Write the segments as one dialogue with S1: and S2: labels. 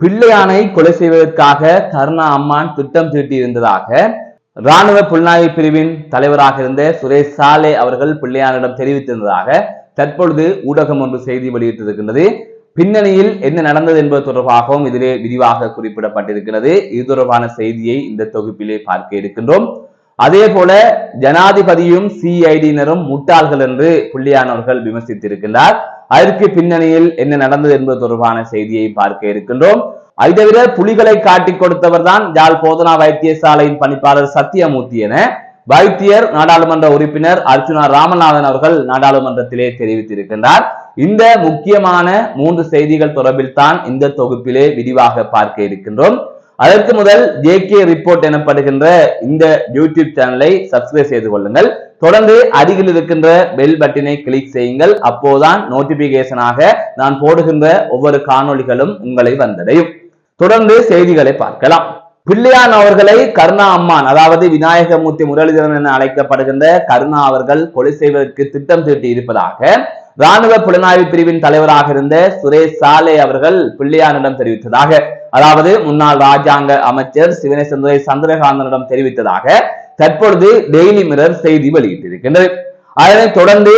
S1: பிள்ளையானை கொலை செய்வதற்காக கருணா அம்மான் திட்டம் தீட்டியிருந்ததாக ராணுவ புலனாய்வு பிரிவின் தலைவராக இருந்த சுரேஷ் சாலே அவர்கள் பிள்ளையானிடம் தெரிவித்திருந்ததாக தற்பொழுது ஊடகம் ஒன்று செய்தி வெளியிட்டிருக்கின்றது. பின்னணியில் என்ன நடந்தது என்பது தொடர்பாகவும் இதிலே விரிவாக குறிப்பிடப்பட்டிருக்கிறது. இது தொடர்பான செய்தியை இந்த தொகுப்பிலே பார்க்க இருக்கின்றோம். அதே போல ஜனாதிபதியும் சிஐடியினரும் முட்டாள்கள் என்று பிள்ளையானவர்கள் விமர்சித்திருக்கின்றார். அதற்கு பின்னணியில் என்ன நடந்தது என்பது தொடர்பான செய்தியை பார்க்க இருக்கின்றோம். அதை தவிர புலிகளை காட்டிக் கொடுத்தவர் தான் யாழ் போதனா வைத்தியசாலையின் பணிப்பாளர் சத்தியமூர்த்தி என வைத்தியர் நாடாளுமன்ற உறுப்பினர் அர்ச்சுனா ராமநாதன் அவர்கள் நாடாளுமன்றத்திலே தெரிவித்திருக்கின்றார். இந்த முக்கியமான 3 செய்திகள் தொடர்பில் தான் இந்த தொகுப்பிலே விரிவாக பார்க்க இருக்கின்றோம். அதற்கு முதல் JK ரிப்போர்ட் எனப்படுகின்ற இந்த யூடியூப் சேனலை சப்ஸ்கிரைப் செய்து கொள்ளுங்கள். தொடர்ந்து அருகில் இருக்கின்ற பெல் பட்டனை கிளிக் செய்யுங்கள். அப்போதான் நோட்டிபிகேஷனாக நான் போடுகின்ற ஒவ்வொரு காணொளிகளும் உங்களை வந்தடையும். தொடர்ந்து செய்திகளை பார்க்கலாம். பிள்ளையான் அவர்களை கருணா அம்மான், அதாவது விநாயகமூர்த்தி முரளிதரன் என அழைக்கப்படுகின்ற கருணா அவர்கள் கொலை செய்வதற்கு திட்டம் தீட்டி இருப்பதாக ராணுவ புலனாய்வு பிரிவின் தலைவராக இருந்த சுரேஷ் சாலே அவர்கள் பிள்ளையானிடம் தெரிவித்ததாக, அதாவது முன்னாள் ராஜாங்க அமைச்சர் சிவனேசந்துரை சந்திரகாந்தனிடம் தெரிவித்ததாக தற்பொழுது டெய்லி மிரர் செய்தி வெளியிட்டிருக்கின்றது. அதனைத் தொடர்ந்து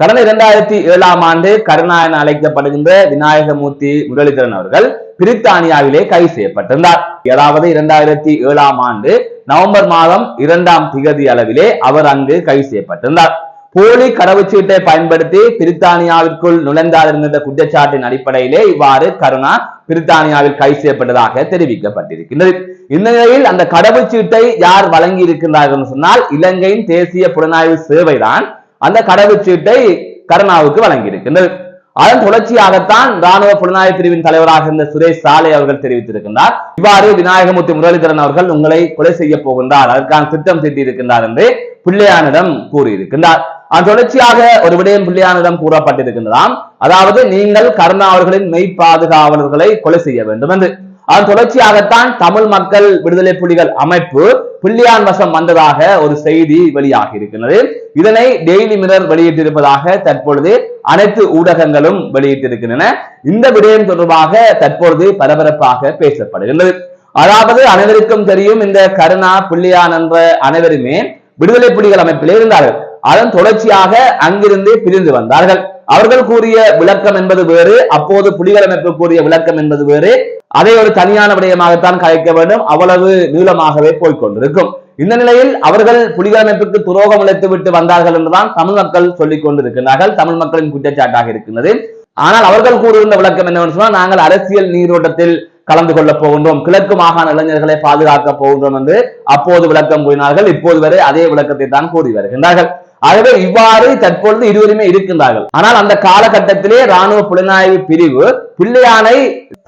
S1: கடந்த 2007ஆம் ஆண்டு கருணா என அழைக்கப்படுகின்ற விநாயகமூர்த்தி முரளிதரன் அவர்கள் பிரித்தானியாவிலே கைது செய்யப்பட்டிருந்தார். அதாவது 2007ஆம் ஆண்டு நவம்பர் மாதம் 2ஆம் திகதி அளவிலே அவர் அங்கு கைது செய்யப்பட்டிருந்தார். போலி கடவுச்சீட்டை பயன்படுத்தி பிரித்தானியாவிற்குள் நுழைந்தார் என்கின்ற குற்றச்சாட்டின் அடிப்படையிலே இவ்வாறு கருணா பிரித்தானியாவில் கைது செய்யப்பட்டதாக தெரிவிக்கப்பட்டிருக்கின்றது. இந்த நிலையில் அந்த கடவுச்சீட்டை யார் வழங்கி இருக்கின்றார்கள் சொன்னால் இலங்கையின் தேசிய புலனாய்வு சேவைதான் அந்த கடவுச்சீட்டை கருணாவுக்கு வழங்கி இருக்கின்றது. அதன் தொடர்ச்சியாகத்தான் ராணுவ புலனாய்வு பிரிவின் தலைவராக இருந்த சுரேஷ் சாலே அவர்கள் தெரிவித்திருக்கின்றார். இவ்வாறு விநாயகமூர்த்தி முரளிதரன் அவர்கள் உங்களை கொலை செய்ய போகின்றார், அதற்கான திட்டம் தீட்டி இருக்கின்றார் என்று பிள்ளையானிடம் கூறியிருக்கின்றார். அதன் தொடர்ச்சியாக ஒரு விடயம் பிள்ளையானிடம் கூறப்பட்டிருக்கின்றதாம், அதாவது நீங்கள் கருணா அவர்களின் மெய் பாதுகாவலர்களை கொலை செய்ய வேண்டும் என்று. அதன் தொடர்ச்சியாகத்தான் தமிழ் மக்கள் விடுதலை புலிகள் அமைப்பு பிள்ளையான் வசம் வந்ததாக ஒரு செய்தி வெளியாகி இருக்கின்றது. இதனை டெய்லி மிரர் வெளியிட்டிருப்பதாக தற்பொழுது அனைத்து ஊடகங்களும் வெளியிட்டிருக்கின்றன. இந்த விடயம் தொடர்பாக தற்பொழுது பரபரப்பாக பேசப்படுகின்றது. அதாவது அனைவருக்கும் தெரியும், இந்த கருணா பிள்ளையான் என்ற அனைவருமே விடுதலை புலிகள் அமைப்பிலே இருந்தார்கள். அதன் தொடர்ச்சியாக அங்கிருந்து பிரிந்து வந்தார்கள். அவர்கள் கூறிய விளக்கம் என்பது வேறு, அப்போது புலிகள் அமைப்பு கூறிய விளக்கம் என்பது வேறு. அதை ஒரு தனியான விடயமாகத்தான் கலைக்க வேண்டும், அவ்வளவு நீளமாகவே போய்கொண்டிருக்கும். இந்த நிலையில் அவர்கள் புலிகள் அமைப்புக்கு துரோகம் இழைத்து விட்டு வந்தார்கள் என்றுதான் தமிழ் மக்கள் சொல்லிக் கொண்டிருக்கிறார்கள். தமிழ் மக்களின் குற்றச்சாட்டாக இருக்கின்றது. ஆனால் அவர்கள் கூறுகின்ற விளக்கம் என்னவென்று சொன்னால், நாங்கள் அரசியல் நீரோட்டத்தில் கலந்து கொள்ளப் போகின்றோம், கிழக்கு மாகாண இளைஞர்களை பாதுகாக்க போகின்றோம் என்று அப்போது விளக்கம் கூறினார்கள். இப்போது வரை அதே விளக்கத்தை தான் கூறி வருகின்றார்கள். ஆகவே இவ்வாறு தற்பொழுது இருவருமே இருக்கின்றார்கள். ஆனால் அந்த காலகட்டத்திலே ராணுவ புலனாய்வு பிரிவு பிள்ளையானை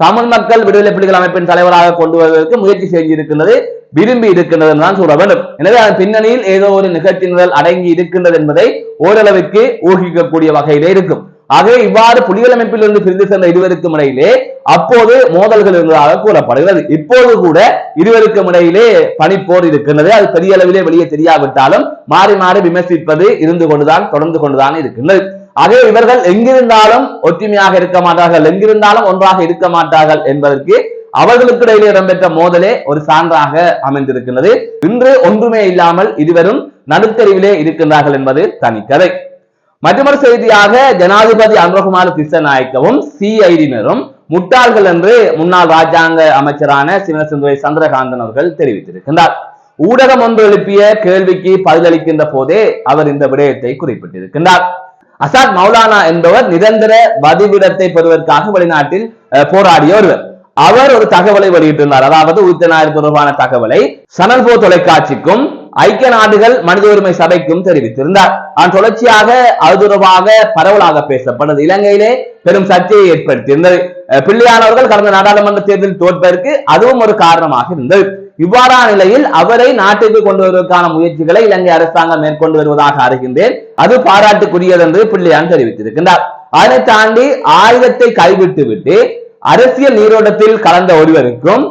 S1: தமிழ் மக்கள் விடுதலை புலிகள் அமைப்பின் தலைவராக கொண்டு வருவதற்கு முயற்சி செய்திருக்கின்றது, விரும்பி இருக்கின்றது என்றுதான் சொல்ல வேண்டும். எனவே அதன் பின்னணியில் ஏதோ ஒரு நிகழ்ச்சி நிரல் அடங்கி இருக்கின்றது என்பதை ஓரளவுக்கு ஊகிக்கக்கூடிய வகையிலே இருக்கும். ஆகவே இவ்வாறு புலிகள் அமைப்பில் இருந்து பிரிந்து சென்ற இருவருக்கும் இடையிலே அப்போது மோதல்கள் இருந்ததாக கூறப்படுகிறது. இப்போது கூட இருவருக்கும் இடையிலே பனிப்போர் இருக்கின்றது. அது பெரிய அளவிலே வெளியே தெரியாவிட்டாலும் மாறி மாறி விமர்சிப்பது இருந்து கொண்டுதான் தொடர்ந்து கொண்டுதான் இருக்கின்றது. ஆகவே இவர்கள் எங்கிருந்தாலும் ஒற்றுமையாக இருக்க மாட்டார்கள், எங்கிருந்தாலும் ஒன்றாக இருக்க மாட்டார்கள் என்பதற்கு அவர்களுக்கு இடையிலே இடம்பெற்ற மோதலே ஒரு சான்றாக அமைந்திருக்கின்றது. இன்று ஒன்றுமே இல்லாமல் இருவரும் நடுத்தறிவிலே இருக்கின்றார்கள் என்பது தனிக்கதை. மற்றொரு செய்தியாக ஜனாதிபதி அனுரகுமார திஸ்ஸநாயக்கவும் சிஐடியினரும் முட்டாள்கள் என்று முன்னாள் ராஜாங்க அமைச்சரான சிவனேசந்துரை சந்திரகாந்தன் அவர்கள் தெரிவித்திருக்கின்றார். ஊடகம் ஒன்று எழுப்பிய கேள்விக்கு பதிலளிக்கின்ற போதே அவர் இந்த விடயத்தை குறிப்பிட்டிருக்கின்றார். அசாத் மௌலானா என்பவர் நிரந்தர வதிவிடத்தை பெறுவதற்காக வெளிநாட்டில் போராடிய ஒருவர். அவர் ஒரு தகவலை வெளியிட்டிருந்தார். அதாவது உயிர்த்த தொடர்பான தகவலை சனல் போ தொலைக்காட்சிக்கும் ஐக்கிய நாடுகள் மனித உரிமை சபைக்கும் தெரிவித்திருந்தார். அதன் தொடர்ச்சியாக அது தொடர்பாக பரவலாக பேசப்பட்டது. இலங்கையிலே பெரும் சர்ச்சையை ஏற்படுத்தியிருந்தது. பிள்ளையானவர்கள் கடந்த நாடாளுமன்ற தேர்தலில் தோற்பதற்கு அதுவும் ஒரு காரணமாக இருந்தது. இவ்வாறான நிலையில் அவரை நாட்டுக்கு கொண்டு வருவதற்கான முயற்சிகளை இலங்கை அரசாங்கம் மேற்கொண்டு வருவதாக அறிகின்றேன். அது பாராட்டுக்குரியது என்று பிள்ளையான் தெரிவித்திருக்கின்றார். அதனை தாண்டி ஆயுதத்தை கைவிட்டு விட்டு அரசியல் நீரோட்டத்தில் கலந்த ஒருவருக்கும்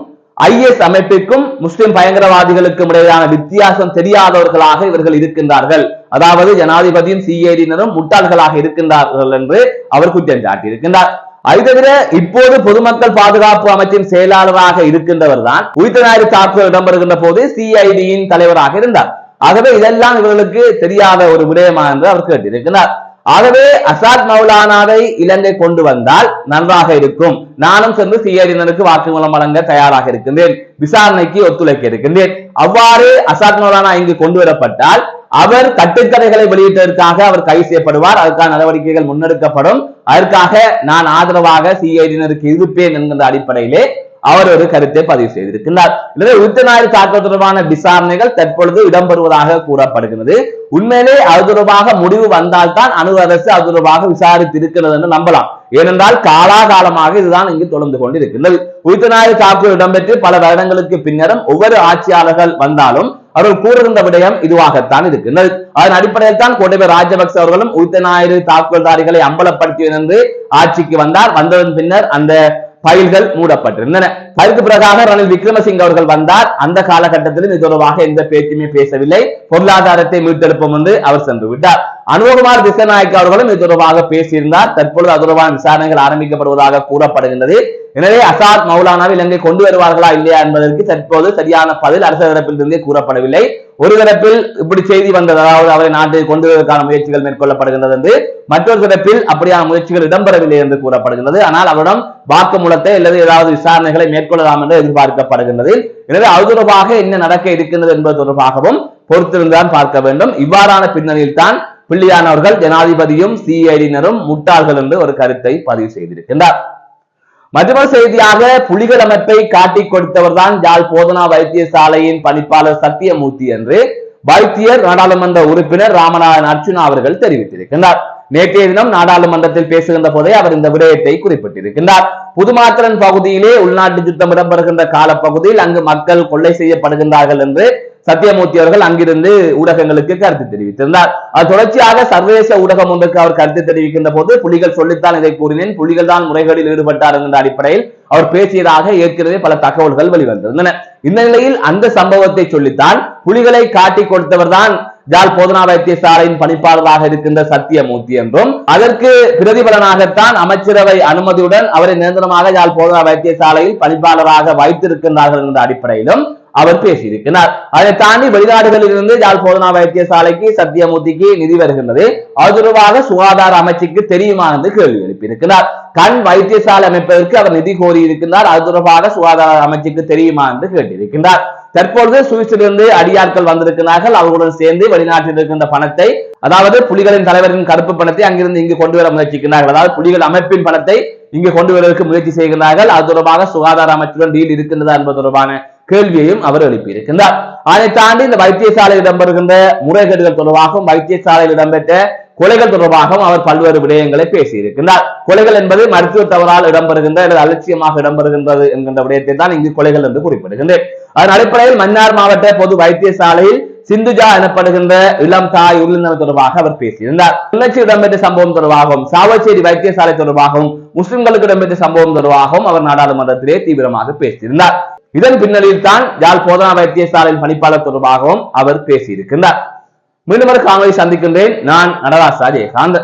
S1: IS அமைப்பிற்கும் முஸ்லிம் பயங்கரவாதிகளுக்கும் இடையிலான வித்தியாசம் தெரியாதவர்களாக இவர்கள் இருக்கின்றார்கள். அதாவது ஜனாதிபதியும் சிஐடியினரும் முட்டாள்களாக இருக்கின்றார்கள் என்று அவர் குற்றம் சாட்டியிருக்கின்றார். அது தவிர இப்போது பொதுமக்கள் பாதுகாப்பு அமைச்சின் செயலாளராக இருக்கின்றவர் தான் உயிர்த்த ஞாயிறு தாக்குதல் இடம்பெறுகின்ற போது சிஐடியின் தலைவராக இருந்தார். ஆகவே இதெல்லாம் இவர்களுக்கு தெரியாத ஒரு விடயமா என்று அவர் கேட்டிருக்கிறார். ஆகவே அசாத் மௌலானாவை இலங்கை கொண்டு வந்தால் நன்றாக இருக்கும், நானும் சென்று சிஐடியினருக்கு வாக்குமூலம் வழங்க தயாராக இருக்கின்றேன், விசாரணைக்கு ஒத்துழைக்க இருக்கின்றேன். அவ்வாறு அசாத் மௌலானா இங்கு கொண்டு வரப்பட்டால் அவர் கட்டுக்கதைகளை வெளியிட்டதற்காக அவர் கைது செய்யப்படுவார், அதற்கான நடவடிக்கைகள் முன்னெடுக்கப்படும், அதற்காக நான் ஆதரவாக சிஐடியினருக்கு இருப்பேன் என்கின்ற அடிப்படையிலே அவர் ஒரு கருத்தை பதிவு செய்திருக்கிறார். உயிர்த்த ஞாயிறு தாக்குதல் தொடர்பான விசாரணைகள் தற்பொழுது இடம்பெறுவதாக கூறப்படுகிறது. உண்மையிலே அது தொடர்பாக முடிவு வந்தால்தான் அணு அரசு அது தொடர்பாக விசாரித்து இருக்கிறது என்று நம்பலாம். ஏனென்றால் காலாகாலமாக இதுதான் இங்கு தொடர்ந்து கொண்டிருக்கின்றது. உயிர்த்த ஞாயிறு தாக்குதல் இடம்பெற்று பல வருடங்களுக்கு பின்னரும் ஒவ்வொரு ஆட்சியாளர்கள் வந்தாலும் அவர்கள் கூறுகின்ற விடயம் இதுவாகத்தான் இருக்கின்றது. அதன் அடிப்படையில் தான் கோட்டபய ராஜபக்ச அவர்களும் உயிர்த்த ஞாயிறு தாக்குதல்தாரிகளை அம்பலப்படுத்தியது என்று ஆட்சிக்கு வந்தார். வந்ததன் பின்னர் அந்த பயில்கள் மூடப்பட்டிருந்தன. அதற்கு பிறகாக ரணில் விக்ரமசிங்க அவர்கள் வந்தார். அந்த காலகட்டத்தில் இது தொடர்பாக எந்த பேச்சுமே பேசவில்லை. பொருளாதாரத்தை மீட்டெடுப்போம் என்று அவர் சென்று விட்டார். அனுபகுமார் திசாநாயக்க அவர்களும் இது தொடர்பாக பேசியிருந்தார். தற்பொழுது அது தொடர்பான விசாரணைகள் ஆரம்பிக்கப்படுவதாக கூறப்படுகின்றது. எனவே அசாத் மௌலானாவை இலங்கை கொண்டு வருவார்களா இல்லையா என்பதற்கு தற்போது சரியான பதில் அரசு தரப்பிலிருந்தே கூறப்படவில்லை. ஒரு தரப்பில் இப்படி செய்தி வந்தது, அதாவது அவரை நாட்டில் கொண்டு வருவதற்கான முயற்சிகள் மேற்கொள்ளப்படுகின்றது என்று, மற்றொரு தரப்பில் அப்படியான முயற்சிகள் இடம்பெறவில்லை என்று கூறப்படுகின்றது. ஆனால் அவரிடம் வாக்குமூலத்தை அல்லது ஏதாவது விசாரணைகளை மேற்கொள்ளலாம் என்று எதிர்பார்க்கப்படுகின்றது. எனவே அது தொடர்பாக என்ன நடக்க இருக்கின்றது என்பது தொடர்பாகவும் பொறுத்திருந்தான் பார்க்க வேண்டும். இவ்வாறான பின்னணியில் தான் பிள்ளையானவர்கள் ஜனாதிபதியும் சிஐடியினரும் முட்டாள்கள் என்று ஒரு கருத்தை பதிவு செய்திருக்கின்றார். மற்றொரு செய்தியாக புலிகள் அமைப்பை காட்டிக் கொடுத்தவர் தான் யாழ் போதனா வைத்தியசாலையின் பணிப்பாளர் சத்தியமூர்த்தி என்று வைத்தியர் நாடாளுமன்ற உறுப்பினர் ராமநாதன் அர்ச்சுனா அவர்கள் தெரிவித்திருக்கின்றார். நேற்றைய தினம் நாடாளுமன்றத்தில் பேசுகின்ற போதே அவர் இந்த விடயத்தை குறிப்பிட்டிருக்கின்றார். புதுமாத்திரன் பகுதியிலே உள்நாட்டு யுத்தம் இடம்பெறுகின்ற காலப்பகுதியில் அங்கு மக்கள் கொள்ளை செய்யப்படுகின்றார்கள் என்று சத்தியமூர்த்தி அவர்கள் அங்கிருந்து ஊடகங்களுக்கு கருத்து தெரிவித்திருந்தார். அது தொடர்ச்சியாக சர்வதேச ஊடகம் ஒன்றுக்கு அவர் கருத்து தெரிவிக்கின்ற போது புலிகள் சொல்லித்தான் இதை கூறினேன், புலிகள் தான் முறைகளில் ஈடுபட்டார் என்ற அடிப்படையில் அவர் பேசியதாக ஏற்கனவே பல தகவல்கள் வெளிவந்திருந்தன. இந்த நிலையில் அந்த சம்பவத்தை சொல்லித்தான் புலிகளை காட்டிக் கொடுத்தவர் தான் யாழ் போதனா வைத்தியசாலையின் பணிப்பாளராக இருக்கின்ற சத்தியமூர்த்தி என்றும், அதற்கு பிரதிபலனாகத்தான் அமைச்சரவை அனுமதியுடன் அவரை நிரந்தரமாக யாழ் போதனா வைத்தியசாலையில் பணிப்பாளராக வைத்திருக்கின்றார்கள் என்ற அடிப்படையிலும் அவர் பேசியிருக்கிறார். அதை தாண்டி வெளிநாடுகளில் இருந்து யாழ் போதனா வைத்தியசாலைக்கு சத்தியமூர்த்திக்கு நிதி வருகின்றது, அது தொடர்பாக சுகாதார அமைச்சுக்கு தெரியுமா என்று கேள்வி எழுப்பியிருக்கிறார். கண் வைத்தியசாலை அமைப்பதற்கு அவர் நிதி கோரி இருக்கின்றார், அது தொடர்பாக சுகாதார அமைச்சுக்கு தெரியுமா என்று கேட்டிருக்கின்றார். தற்பொழுது சுவிஸிலிருந்து அடியாட்கள் வந்திருக்கிறார்கள். அவர்களுடன் சேர்ந்து வெளிநாட்டில் இருக்கின்ற பணத்தை, அதாவது புலிகளின் தலைவரின் கருப்பு பணத்தை அங்கிருந்து இங்கு கொண்டு வர முயற்சிக்கிறார்கள். அதாவது புலிகள் அமைப்பின் பணத்தை இங்கு கொண்டு வருவதற்கு முயற்சி செய்கிறார்கள். அது தொடர்பாக சுகாதார அமைச்சுடன் டீல் இருக்கின்றதா என்பது தொடர்பான கேள்வியையும் அவர் எழுப்பியிருக்கின்றார். அதை தாண்டி இந்த வைத்தியசாலையில் இடம்பெறுகின்ற முறைகேடுகள் தொடர்பாகவும் வைத்தியசாலையில் இடம்பெற்ற கொலைகள் தொடர்பாகவும் அவர் பல்வேறு விடயங்களை பேசியிருக்கின்றார். கொலைகள் என்பது மருத்துவ தவறால் இடம்பெறுகின்ற அல்லது அலட்சியமாக இடம்பெறுகின்றது என்கின்ற விடயத்தை தான் இங்கு கொலைகள் என்று குறிப்பிடுகின்றேன். அதன் அடிப்படையில் மன்னார் மாவட்ட பொது வைத்தியசாலையில் சிந்துஜா எனப்படுகின்ற இளம் தாய் உயிரிழந்தது தொடர்பாக அவர் பேசியிருந்தார். கிளர்ச்சி இடம்பெற்ற சம்பவம் தொடர்பாகவும் சாவச்சேரி வைத்தியசாலை தொடர்பாகவும் முஸ்லிம்களுக்கு இடம்பெற்ற சம்பவம் தொடர்பாகவும் அவர் நாடாளுமன்றத்திலே தீவிரமாக பேசியிருந்தார். இதன் பின்னணியில் தான் யாழ் போதனா வைத்தியசாலையின் பணிப்பாளர் தொடர்பாகவும் அவர் பேசியிருக்கின்றார். மீண்டும் ஒரு காணொலி சந்திக்கின்றேன். நான் நடராஜா ஜெயகாந்த்.